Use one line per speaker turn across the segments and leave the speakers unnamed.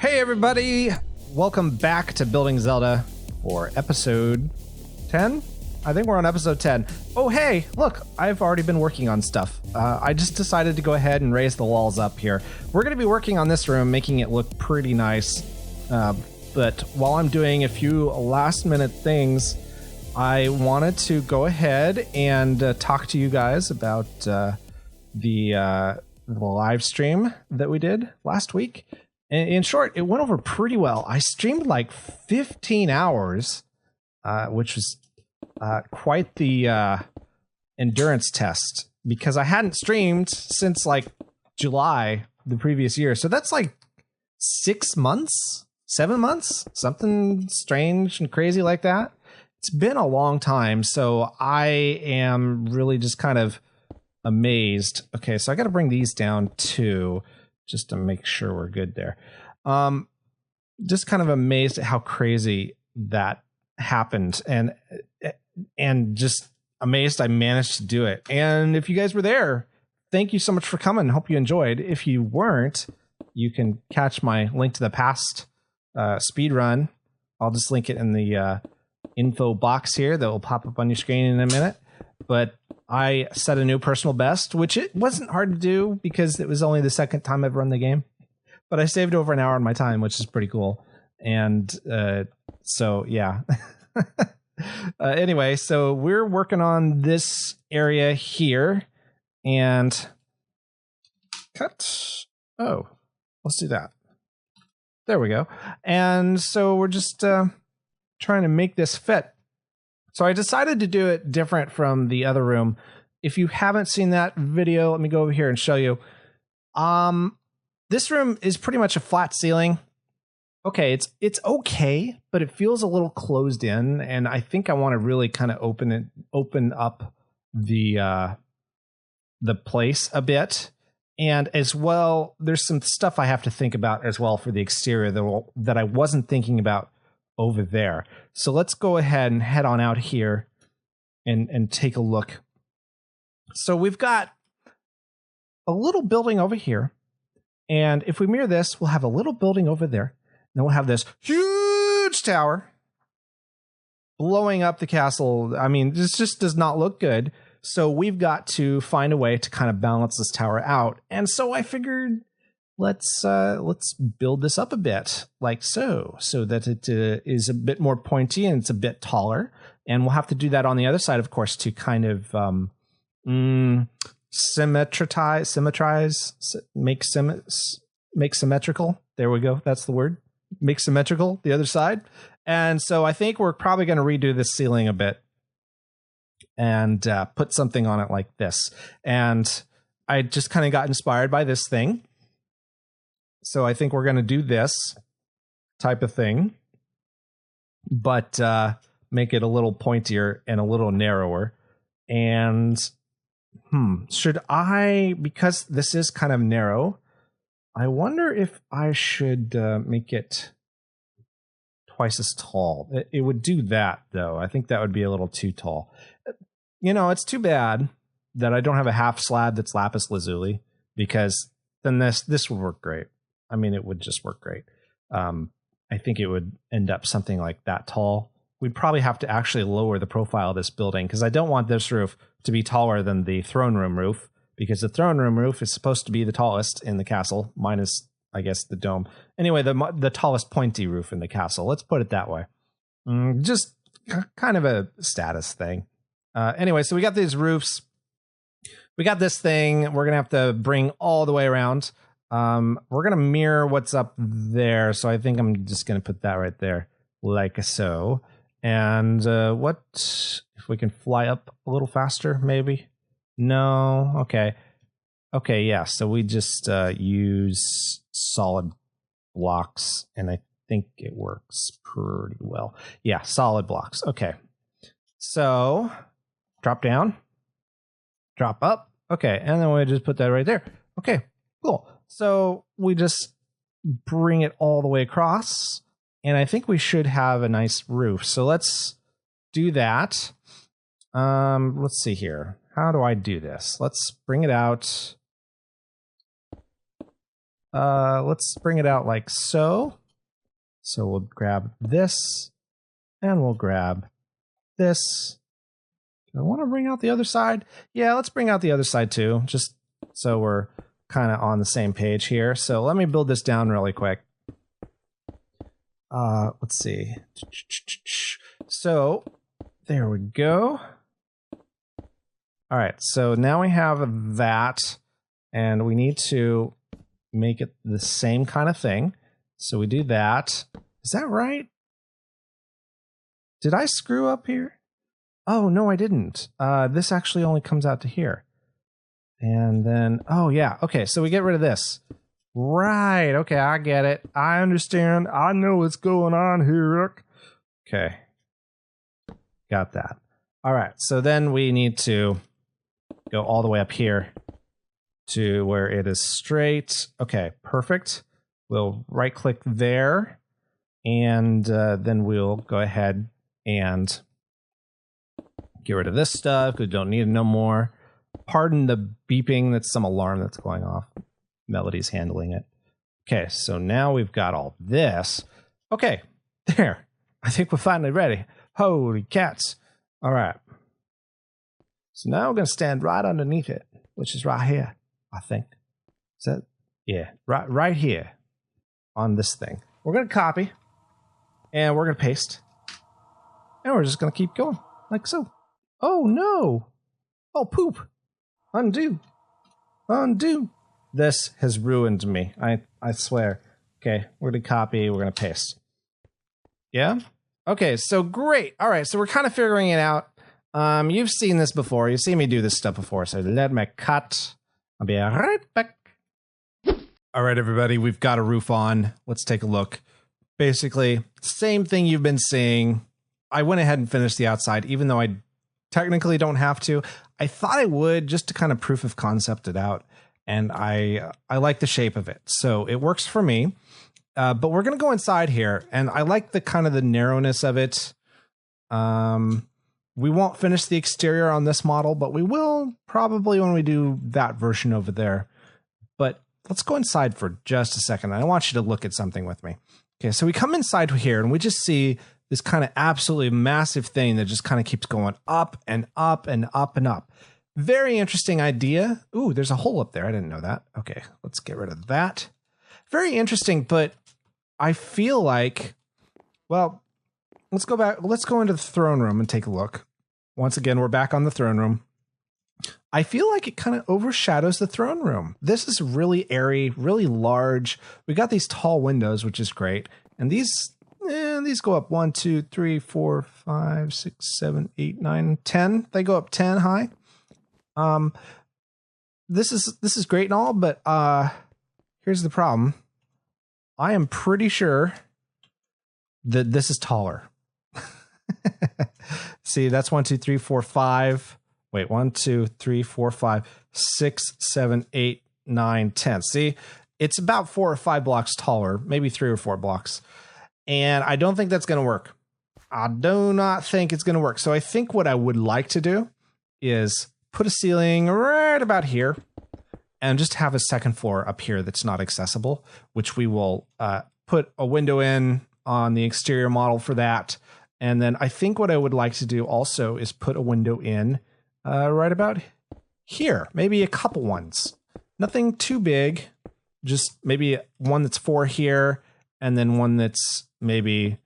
Hey everybody, welcome back to Building Zelda for episode 10. I think we're on episode 10. Oh hey, look, I've already been working on stuff. I just decided to go ahead and raise the walls up here. We're going to be working on this room, making it look pretty nice. But while I'm doing a few last minute things, I wanted to go ahead and talk to you guys about the live stream that we did last week. In short, it went over pretty well. I streamed like 15 hours, which was quite the endurance test because I hadn't streamed since like July the previous year. So that's like 6 months, 7 months, something strange and crazy like that. It's been a long time. So I am really just kind of amazed. Okay, so I got to bring these down too, just to make sure we're good there. Just kind of amazed at how crazy that happened and just amazed I managed to do it. And if you guys were there, thank you so much for coming. Hope you enjoyed. If you weren't, you can catch my link to the past speed run. I'll just link it in the info box here that will pop up on your screen in a minute. But I set a new personal best, which it wasn't hard to do because it was only the second time I've run the game. But I saved over an hour on my time, which is pretty cool. And so, yeah. Anyway, so we're working on this area here. And cut. Oh, let's do that. There we go. And so we're just trying to make this fit. So I decided to do it different from the other room. If you haven't seen that video, let me go over here and show you. This room is pretty much a flat ceiling. Okay, it's okay, but it feels a little closed in, and I think I want to really kind of open up the place a bit. And as well, there's some stuff I have to think about as well for the exterior that I wasn't thinking about over there. So let's go ahead and head on out here and take a look. So we've got a little building over here. And if we mirror this, we'll have a little building over there. Then we'll have this huge tower blowing up the castle. I mean, this just does not look good. So we've got to find a way to kind of balance this tower out. And so I figured let's build this up a bit like so that it is a bit more pointy and it's a bit taller. And we'll have to do that on the other side, of course, to kind of make symmetrical. There we go. That's the word. Make symmetrical the other side. And so I think we're probably going to redo this ceiling a bit and put something on it like this. And I just kind of got inspired by this thing. So I think we're going to do this type of thing, but make it a little pointier and a little narrower. And should I, because this is kind of narrow, I wonder if I should make it twice as tall. It would do that, though. I think that would be a little too tall. You know, it's too bad that I don't have a half slab that's lapis lazuli, because then this would work great. I mean, it would just work great. I think it would end up something like that tall. We'd probably have to actually lower the profile of this building because I don't want this roof to be taller than the throne room roof, because the throne room roof is supposed to be the tallest in the castle, minus, I guess, the dome. Anyway, the tallest pointy roof in the castle. Let's put it that way. Just kind of a status thing. Anyway, so we got these roofs. We got this thing. We're going to have to bring all the way around. We're going to mirror what's up there. So I think I'm just going to put that right there like so. And what if we can fly up a little faster, maybe? No. Okay. Okay. Yeah. So we just use solid blocks, and I think it works pretty well. Yeah. Solid blocks. Okay. So drop down, drop up. Okay. And then we just put that right there. Okay. Cool. So we just bring it all the way across, and I think we should have a nice roof. So let's do that. Let's see here. How do I do this? Let's bring it out. Let's bring it out like so. So we'll grab this, and we'll grab this. Do I want to bring out the other side? Yeah, let's bring out the other side too, just so we're kind of on the same page here. So let me build this down really quick. Let's see. So there we go. All right, so now we have that, and we need to make it the same kind of thing. So we do that. Is that right? Did I screw up here? Oh, no, I didn't. This actually only comes out to here. And then, oh, yeah. Okay, so we get rid of this. Right. Okay, I get it. I understand. I know what's going on here. Okay. Got that. All right, so then we need to go all the way up here to where it is straight. Okay, perfect. We'll right-click there, and then we'll go ahead and get rid of this stuff. We don't need it no more. Pardon the beeping. That's some alarm that's going off. Melody's handling it. Okay, so now we've got all this. Okay, there. I think we're finally ready. Holy cats. All right. So now we're going to stand right underneath it, which is right here, I think. Is that? Yeah, right here on this thing. We're going to copy, and we're going to paste, and we're just going to keep going, like so. Oh, no. Oh, poop. Undo. Undo. This has ruined me. I swear. Okay, we're going to copy. We're going to paste. Yeah? Okay, so great. All right, so we're kind of figuring it out. You've seen this before. You've seen me do this stuff before, so let me cut. I'll be right back. All right, everybody, we've got a roof on. Let's take a look. Basically, same thing you've been seeing. I went ahead and finished the outside, even though I technically don't have to. I thought I would, just to kind of proof of concept it out, and I like the shape of it, so it works for me. But we're gonna go inside here, and I like the kind of the narrowness of it. We won't finish the exterior on this model, but we will probably when we do that version over there. But let's go inside for just a second. I want you to look at something with me. Okay, so we come inside here, and we just see this kind of absolutely massive thing that just kind of keeps going up and up and up and up. Very interesting idea. Ooh, there's a hole up there. I didn't know that. Okay, let's get rid of that. Very interesting, but I feel like, well, let's go back. Let's go into the throne room and take a look. Once again, we're back on the throne room. I feel like it kind of overshadows the throne room. This is really airy, really large. We got these tall windows, which is great. And these go up 1, 2, 3, 4, 5, 6, 7, 8, 9, 10. They go up 10 high. This is great and all, but here's the problem. I am pretty sure that this is taller. See, that's 1, 2, 3, 4, 5. Wait, 1, 2, 3, 4, 5, 6, 7, 8, 9, 10. See, it's about 4 or 5 blocks taller, maybe 3 or 4 blocks. And I don't think that's going to work. I do not think it's going to work. So I think what I would like to do is put a ceiling right about here and just have a second floor up here that's not accessible, which we will put a window in on the exterior model for that. And then I think what I would like to do also is put a window in right about here, maybe a couple ones. Nothing too big, just maybe one that's 4 here, and then one that's maybe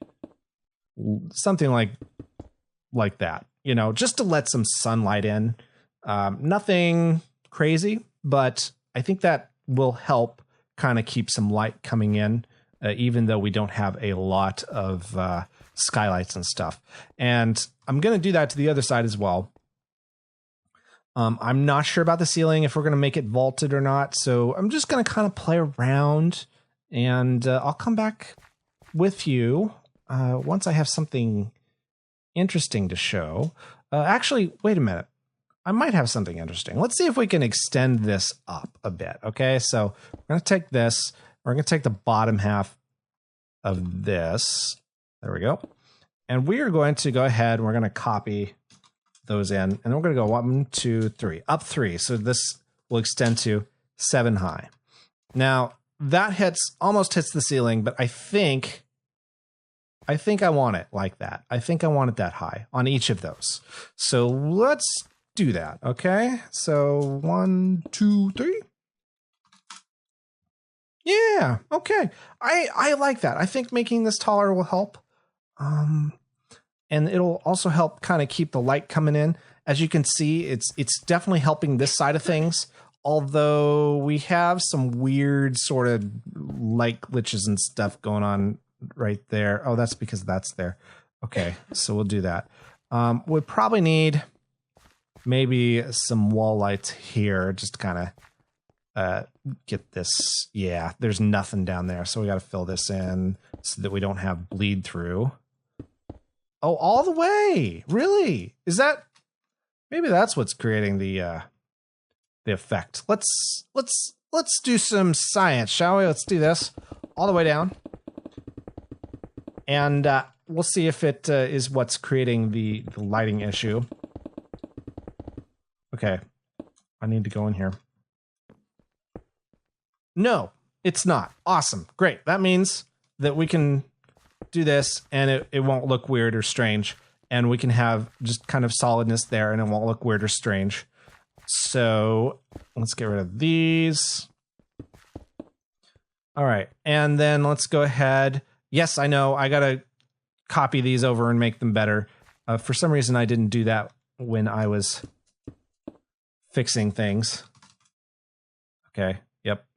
something like that, you know, just to let some sunlight in. Nothing crazy, but I think that will help kind of keep some light coming in, even though we don't have a lot of skylights and stuff. And I'm going to do that to the other side as well. I'm not sure about the ceiling, if we're going to make it vaulted or not. So I'm just going to kind of play around, and I'll come back with you once I have something interesting to show. Actually, wait a minute. I might have something interesting. Let's see if we can extend this up a bit. Okay, so we're going to take this. We're going to take the bottom half of this. There we go. And we are going to go ahead and we're going to copy those in. And then we're going to go 1, 2, 3, up 3. So this will extend to 7 high. Now, that almost hits the ceiling, but I think I want it like that. I think I want it that high on each of those. So let's do that. Okay. So 1, 2, 3. Yeah. Okay. I like that. I think making this taller will help. And it'll also help kind of keep the light coming in. As you can see, it's definitely helping this side of things. Although we have some weird sort of light glitches and stuff going on right there. Oh, that's because that's there. Okay, so we'll do that. We probably need maybe some wall lights here, just to kind of get this. Yeah, there's nothing down there, so we got to fill this in so that we don't have bleed through. Oh, all the way? Really? Is that? Maybe that's what's creating the effect. Let's do some science, shall we? Let's do this all the way down, and we'll see if it is what's creating the lighting issue. Okay, I need to go in here. No, it's not. Awesome, great. That means that we can do this, and it won't look weird or strange. And we can have just kind of solidness there, and it won't look weird or strange. So let's get rid of these. All right. And then let's go ahead. Yes, I know. I got to copy these over and make them better. For some reason, I didn't do that when I was fixing things. Okay. Yep.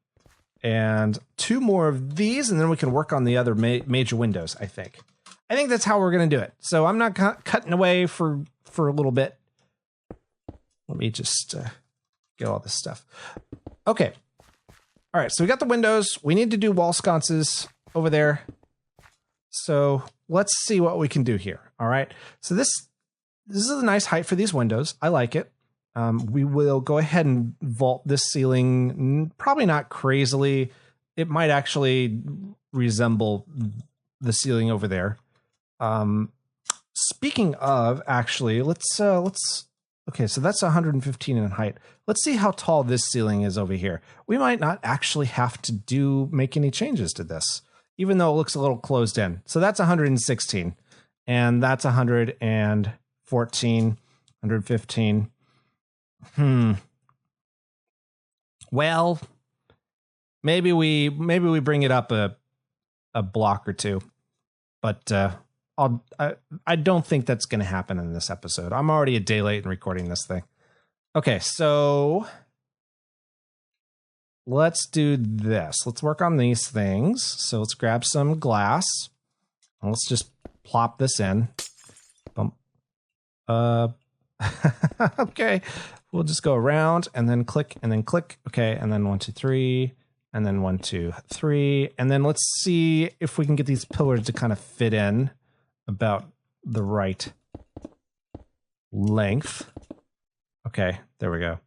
And 2 more of these, and then we can work on the other major windows, I think. I think that's how we're going to do it. So I'm not cutting away for a little bit. Let me just get all this stuff. Okay. All right. So we got the windows. We need to do wall sconces over there. So let's see what we can do here. All right. So this is a nice height for these windows. I like it. We will go ahead and vault this ceiling. Probably not crazily. It might actually resemble the ceiling over there. Speaking of, actually, let's okay, so that's 115 in height. Let's see how tall this ceiling is over here. We might not actually have to make any changes to this, even though it looks a little closed in. So that's 116, and that's 114, 115. Well, maybe we bring it up a block or two, but I don't think that's going to happen in this episode. I'm already a day late in recording this thing. Okay, so let's do this. Let's work on these things. So let's grab some glass. And let's just plop this in. Okay, we'll just go around and then click and then click. Okay, and then 1, 2, 3. And then 1, 2, 3. And then let's see if we can get these pillars to kind of fit in about the right length. Okay, there we go.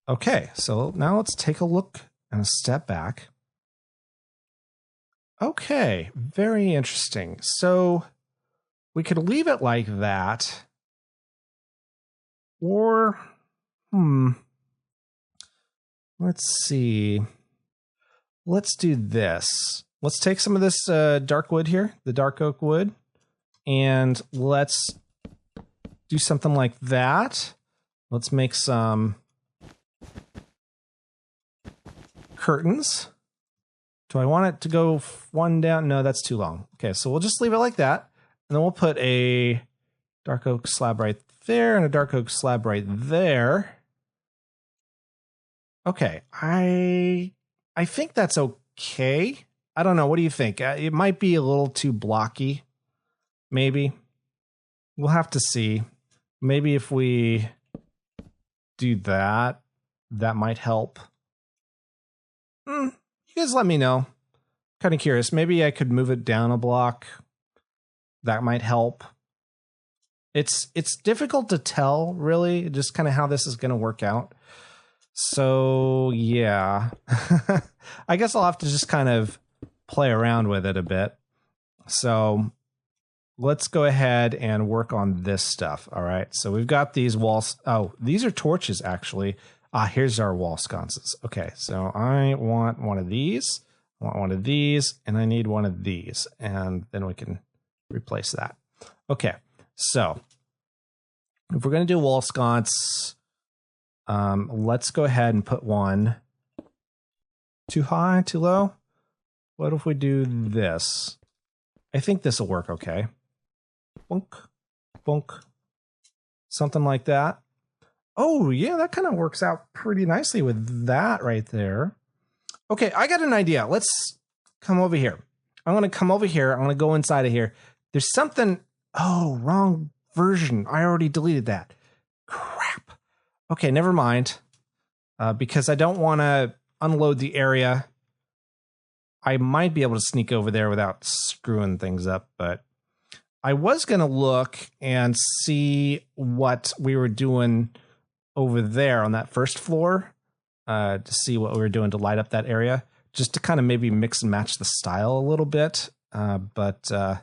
Okay, so now let's take a look and a step back. Okay, very interesting. So we could leave it like that. Or, let's see. Let's do this. Let's take some of this dark wood here, the dark oak wood, and let's do something like that. Let's make some curtains. Do I want it to go 1 down? No, that's too long. Okay, so we'll just leave it like that, and then we'll put a dark oak slab right there and a dark oak slab right there. Okay, I think that's okay. I don't know. What do you think? It might be a little too blocky. Maybe. We'll have to see. Maybe if we do that, that might help. You guys let me know. Kind of curious. Maybe I could move it down a block. That might help. It's difficult to tell, really, just kind of how this is going to work out. So, yeah. I guess I'll have to just kind of play around with it a bit. So, let's go ahead and work on this stuff. All right. So we've got these walls. Oh, these are torches, actually. Here's our wall sconces. Okay. So I want one of these. I want one of these. And I need one of these. And then we can replace that. Okay. So if we're going to do wall sconce, let's go ahead and put one. Too high, too low? What if we do this? I think this will work okay. Bunk, bunk. Something like that. Oh, yeah, that kind of works out pretty nicely with that right there. Okay, I got an idea. Let's come over here. I'm going to come over here. I'm going to go inside of here. There's something... Oh, wrong version. I already deleted that. Crap. Okay, never mind. Because I don't want to unload the area. I might be able to sneak over there without screwing things up, but I was going to look and see what we were doing over there on that first floor to see what we were doing to light up that area, just to kind of maybe mix and match the style a little bit. But I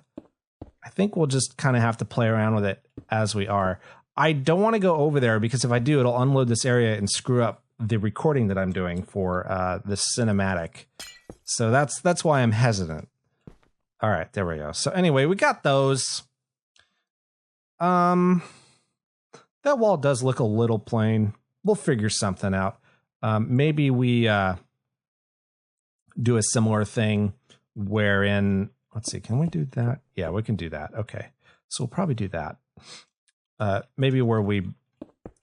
think we'll just kind of have to play around with it as we are. I don't want to go over there because if I do, it'll unload this area and screw up the recording that I'm doing for this cinematic. So that's why I'm hesitant. All right, there we go. So anyway, we got those. That wall does look a little plain. We'll figure something out. Maybe we do a similar thing wherein, let's see, can we do that? Yeah, we can do that. Okay, so we'll probably do that. Maybe where we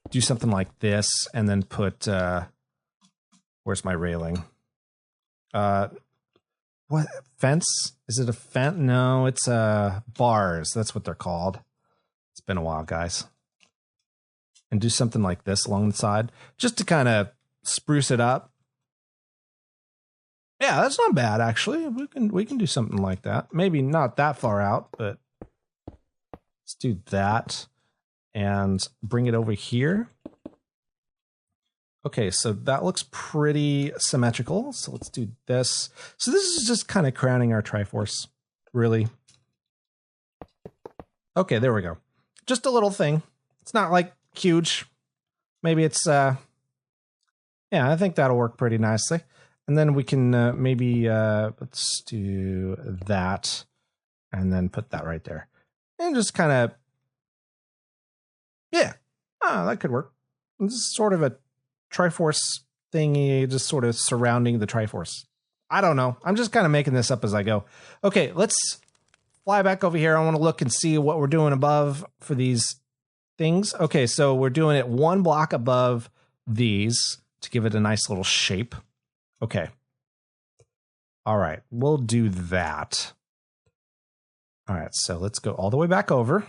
do something like this and then put, where's my railing? What, fence? Is it a fence? No, it's bars. That's what they're called. It's been a while, guys. And do something like this along the side, just to kind of spruce it up. Yeah, that's not bad, actually. We can do something like that. Maybe not that far out, but let's do that and bring it over here. Okay, so that looks pretty symmetrical. So let's do this. So this is just kind of crowning our Triforce, really. Okay, there we go. Just a little thing. It's not like huge. Maybe it's, yeah, I think that'll work pretty nicely. And then we can maybe, let's do that and then put that right there. And just kind of, yeah, that could work. This is sort of a Triforce thingy, just sort of surrounding the Triforce. I don't know. I'm just kind of making this up as I go. Okay, let's fly back over here. I want to look and see what we're doing above for these things. Okay, so we're doing it one block above these to give it a nice little shape. Okay. All right, we'll do that. All right, so let's go all the way back over.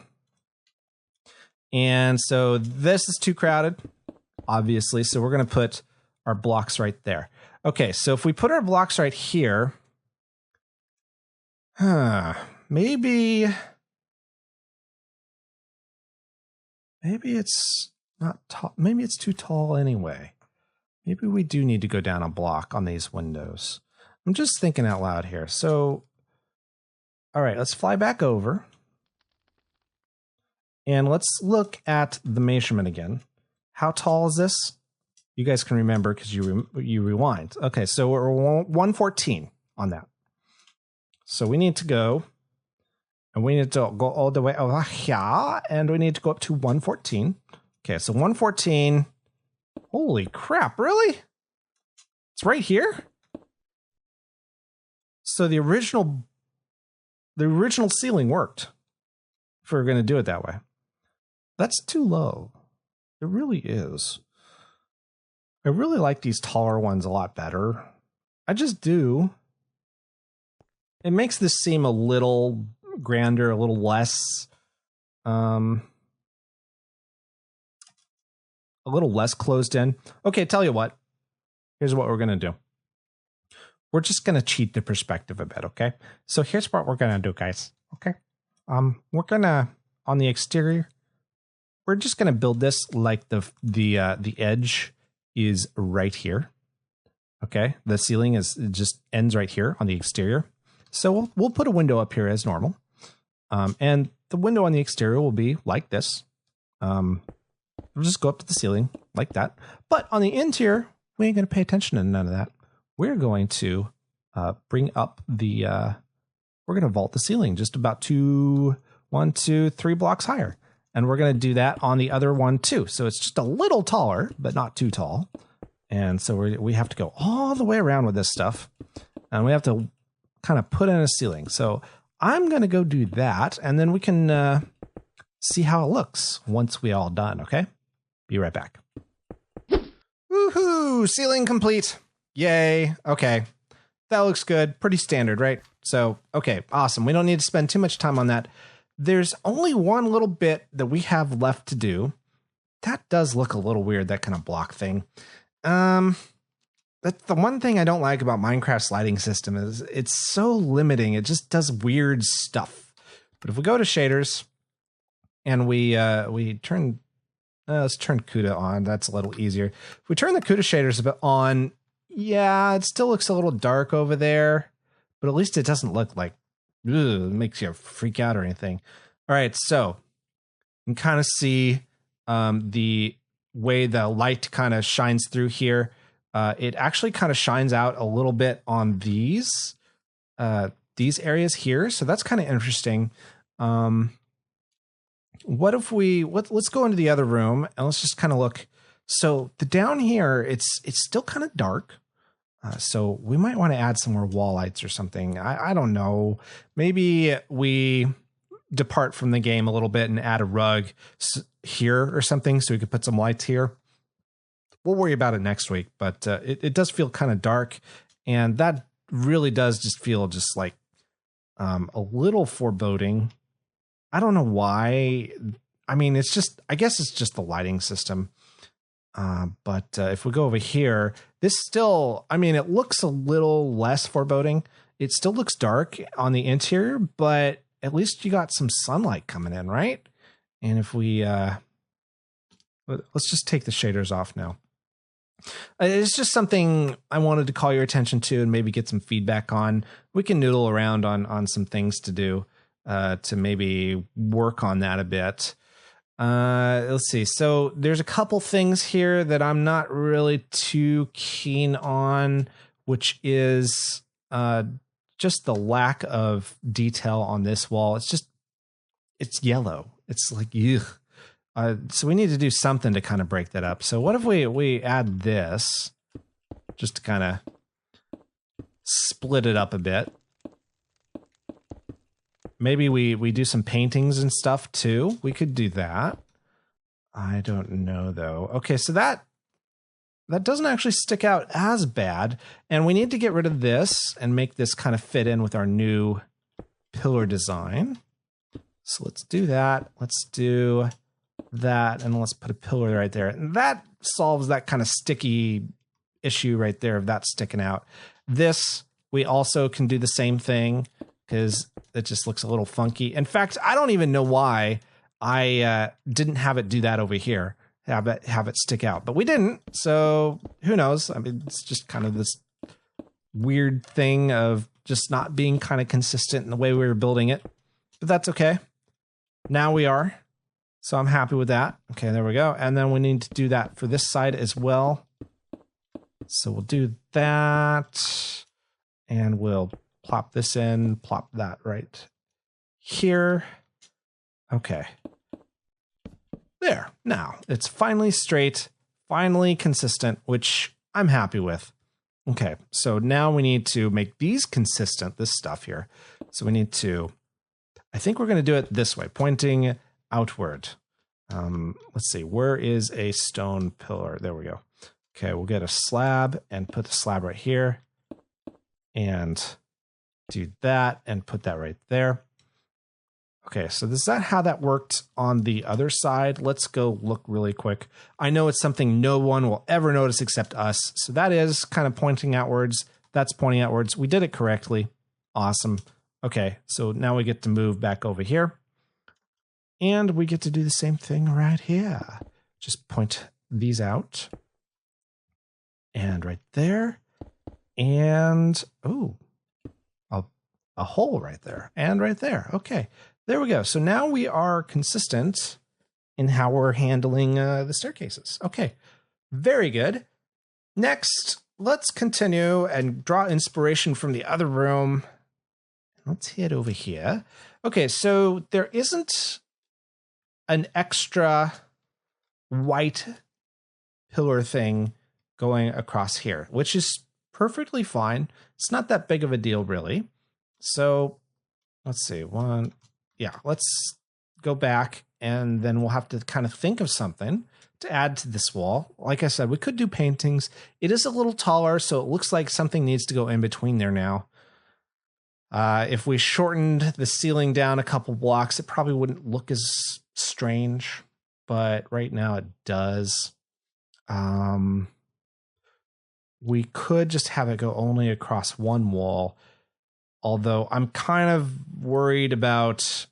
And so this is too crowded, obviously, so we're going to put our blocks right there. Okay, so if we put our blocks right here, maybe it's not tall. Maybe it's too tall anyway. Maybe we do need to go down a block on these windows. I'm just thinking out loud here. So, all right, let's fly back over. And let's look at the measurement again. How tall is this? You guys can remember because you rewind. Okay, so we're 114 on that. So we need to go, and we need to go all the way over here, and we need to go up to 114. Okay, so 114. Holy crap, really? It's right here? So the original ceiling worked, if we're going to do it that way. That's too low. It really is. I really like these taller ones a lot better. I just do. It makes this seem a little grander, a little less, a little less closed in. Okay, tell you what. Here's what we're going to do. We're just going to cheat the perspective a bit, okay? So here's what we're going to do, guys. Okay? We're going to, on the exterior, we're just going to build this like the edge is right here. Okay? The ceiling is just ends right here on the exterior. So we'll put a window up here as normal. And the window on the exterior will be like this. We'll just go up to the ceiling like that. But on the interior, we ain't going to pay attention to none of that. We're going to bring up the, we're going to vault the ceiling just about 3 blocks higher. And we're going to do that on the other one too. So it's just a little taller, but not too tall. And so we have to go all the way around with this stuff. And we have to kind of put in a ceiling. So I'm going to go do that. And then we can see how it looks once we all done. Okay. Be right back. Woohoo! Ceiling complete. Yay. Okay. That looks good. Pretty standard, right? So, okay. Awesome. We don't need to spend too much time on that. There's only one little bit that we have left to do. That does look a little weird, that kind of block thing. That's the one thing I don't like about Minecraft's lighting system is it's so limiting. It just does weird stuff. But if we go to shaders and we turn, let's turn CUDA on. That's a little easier. If we turn the CUDA shaders a bit on, yeah, it still looks a little dark over there, but at least it doesn't look like it makes you freak out or anything. All right, so you can kind of see the way the light kind of shines through here. It actually kind of shines out a little bit on these areas here. So that's kind of interesting. What if let's go into the other room and let's just kind of look. So the down here, it's still kind of dark. So we might want to add some more wall lights or something. I don't know. Maybe we depart from the game a little bit and add a rug here or something so we could put some lights here. We'll worry about it next week, but it does feel kind of dark, and that really does just feel just like a little foreboding. I don't know why. I mean, I guess it's just the lighting system. But if we go over here, this still, I mean, it looks a little less foreboding. It still looks dark on the interior, but at least you got some sunlight coming in, right? And if we, let's just take the shaders off now. It's just something I wanted to call your attention to and maybe get some feedback on. We can noodle around on some things to do to maybe work on that a bit. Let's see. So there's a couple things here that I'm not really too keen on, which is just the lack of detail on this wall. It's yellow. It's like, ugh. So we need to do something to kind of break that up. So what if we add this just to kind of split it up a bit? Maybe we do some paintings and stuff too. We could do that. I don't know though. Okay, so that doesn't actually stick out as bad. And we need to get rid of this and make this kind of fit in with our new pillar design. So let's do that. Let's do that, and let's put a pillar right there. And that solves that kind of sticky issue right there of that sticking out. This, we also can do the same thing because it just looks a little funky. In fact, I don't even know why I didn't have it do that over here, have it stick out, but we didn't. So who knows? I mean, it's just kind of this weird thing of just not being kind of consistent in the way we were building it, but that's okay. Now we are. So I'm happy with that. Okay, there we go. And then we need to do that for this side as well. So we'll do that. And we'll plop this in, plop that right here. Okay. There. Now, it's finally straight, finally consistent, which I'm happy with. Okay, so now we need to make these consistent, this stuff here. So we need to, I think we're going to do it this way, pointing outward. Let's see, where is a stone pillar? There we go. Okay, we'll get a slab and put the slab right here and do that and put that right there. Okay, so is that how that worked on the other side? Let's go look really quick. I know it's something no one will ever notice except us. So that is kind of pointing outwards. That's pointing outwards. We did it correctly. Awesome. Okay, so now we get to move back over here. And we get to do the same thing right here. Just point these out. And right there. And, oh, a hole right there. And right there. Okay. There we go. So now we are consistent in how we're handling the staircases. Okay, very good. Next, let's continue and draw inspiration from the other room. Let's head over here. Okay, so there isn't an extra white pillar thing going across here, which is perfectly fine. It's not that big of a deal, really. So let's see, let's go back, and then we'll have to kind of think of something to add to this wall. Like I said, we could do paintings. It is a little taller, so it looks like something needs to go in between there now. If we shortened the ceiling down a couple blocks, it probably wouldn't look as strange, but right now it does. We could just have it go only across one wall, although I'm kind of worried about...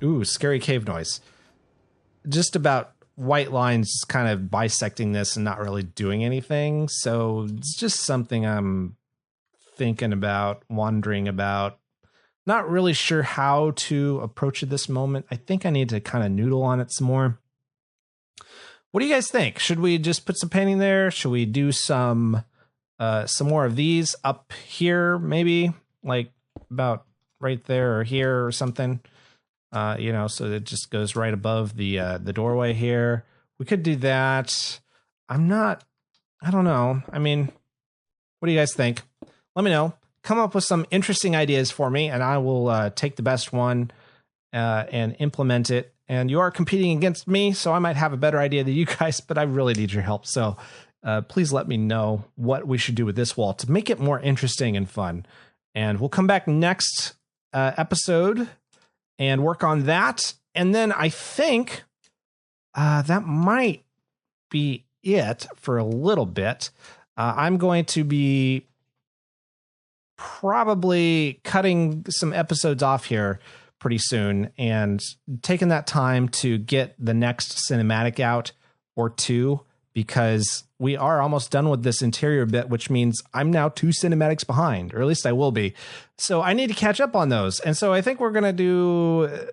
Ooh, scary cave noise. Just about white lines kind of bisecting this and not really doing anything. So it's just something I'm thinking about, wondering about. Not really sure how to approach it this moment. I think I need to kind of noodle on it some more. What do you guys think? Should we just put some painting there? Should we do some more of these up here, maybe? Like about right there or here or something? So it just goes right above the doorway here. We could do that. I don't know. I mean, what do you guys think? Let me know. Come up with some interesting ideas for me, and I will take the best one and implement it. And you are competing against me, so I might have a better idea than you guys, but I really need your help. So please let me know what we should do with this wall to make it more interesting and fun. And we'll come back next episode and work on that. And then I think that might be it for a little bit. I'm going to be probably cutting some episodes off here pretty soon and taking that time to get the next cinematic out or two, because we are almost done with this interior bit, which means I'm now 2 cinematics behind, or at least I will be. So I need to catch up on those. And so I think we're going to do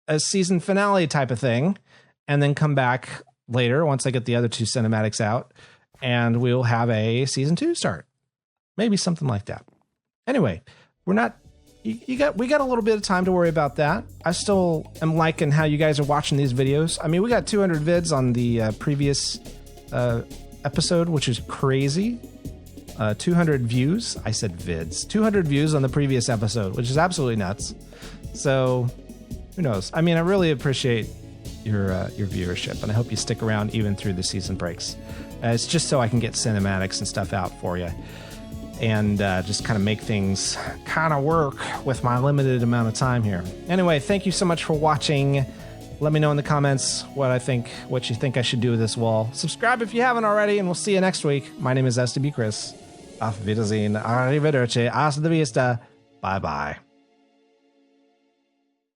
a season finale type of thing and then come back later once I get the other 2 cinematics out, and we'll have a season 2 start. Maybe something like that. Anyway, we got a little bit of time to worry about that. I still am liking how you guys are watching these videos. I mean, we got 200 vids on the previous episode, which is crazy. 200 views. I said vids. 200 views on the previous episode, which is absolutely nuts. So who knows? I mean, I really appreciate your viewership, and I hope you stick around even through the season breaks. It's just so I can get cinematics and stuff out for you, and just kind of make things kind of work with my limited amount of time here. Anyway, thank you so much for watching. Let me know in the comments what you think I should do with this wall. Subscribe if you haven't already, and we'll see you next week. My name is SWChris. Auf Wiedersehen. Arrivederci. Hasta la vista. Bye-bye.